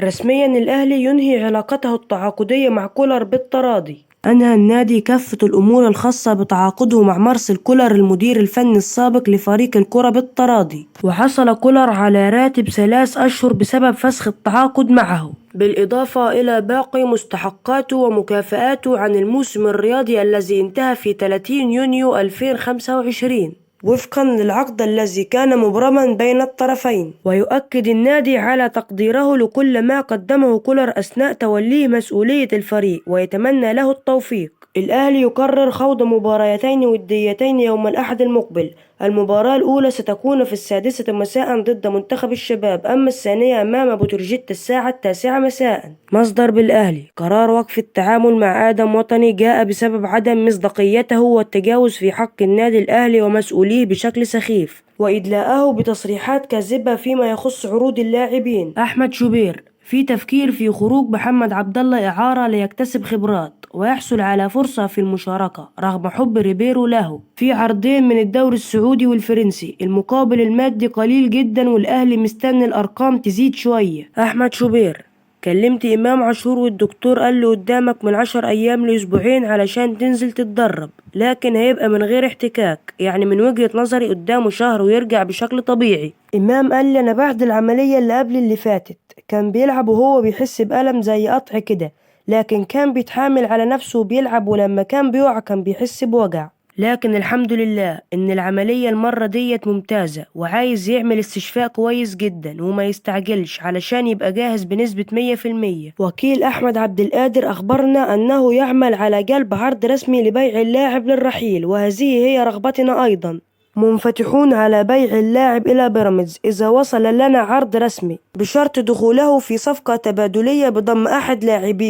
رسميا الأهلي ينهي علاقته التعاقدية مع كولر بالتراضي. أنهى النادي كافة الأمور الخاصة بتعاقده مع مارسيل كولر المدير الفني السابق لفريق الكرة بالتراضي، وحصل كولر على راتب 3 أشهر بسبب فسخ التعاقد معه، بالإضافة إلى باقي مستحقاته ومكافآته عن الموسم الرياضي الذي انتهى في 30 يونيو 2025 وفقا للعقد الذي كان مبرما بين الطرفين. ويؤكد النادي على تقديره لكل ما قدمه كولر أثناء توليه مسؤولية الفريق ويتمنى له التوفيق. الأهلي يقرر خوض مباراتين وديتين يوم الأحد المقبل. المباراة الأولى ستكون في 6 مساء ضد منتخب الشباب، أما الثانية أمام بتروجيت الساعة 9 مساء. مصدر بالأهلي: قرار وقف التعامل مع آدم وطني جاء بسبب عدم مصداقيته والتجاوز في حق النادي الأهلي ومسؤوليه بشكل سخيف، وإدلاءه بتصريحات كاذبة فيما يخص عروض اللاعبين. أحمد شوبير: في تفكير في خروج محمد عبد الله إعارة ليكتسب خبرات ويحصل على فرصة في المشاركة رغم حب ريبيرو له في عرضين من الدوري السعودي والفرنسي. المقابل المادي قليل جدا والأهلي مستني الأرقام تزيد شوية. أحمد شوبير: كلمت إمام عاشور والدكتور قال له قدامك من 10 أيام لأسبوعين علشان تنزل تتدرب، لكن هيبقى من غير احتكاك، يعني من وجهة نظري قدامه شهر ويرجع بشكل طبيعي. إمام قال لي أنا بعد العملية اللي قبل اللي فاتت كان بيلعب وهو بيحس بألم زي قطع كده، لكن كان بيتحامل على نفسه وبيلعب، ولما كان بيقع كان بيحس بوجع، لكن الحمد لله إن العملية المرة ديت ممتازة، وعايز يعمل استشفاء كويس جدا وما يستعجلش علشان يبقى جاهز بنسبة 100%. وكيل أحمد عبد القادر أخبرنا أنه يعمل على جلب عرض رسمي لبيع اللاعب للرحيل، وهذه هي رغبتنا أيضا، منفتحون على بيع اللاعب إلى بيراميدز إذا وصل لنا عرض رسمي، بشرط دخوله في صفقة تبادلية بضم أحد لاعبيه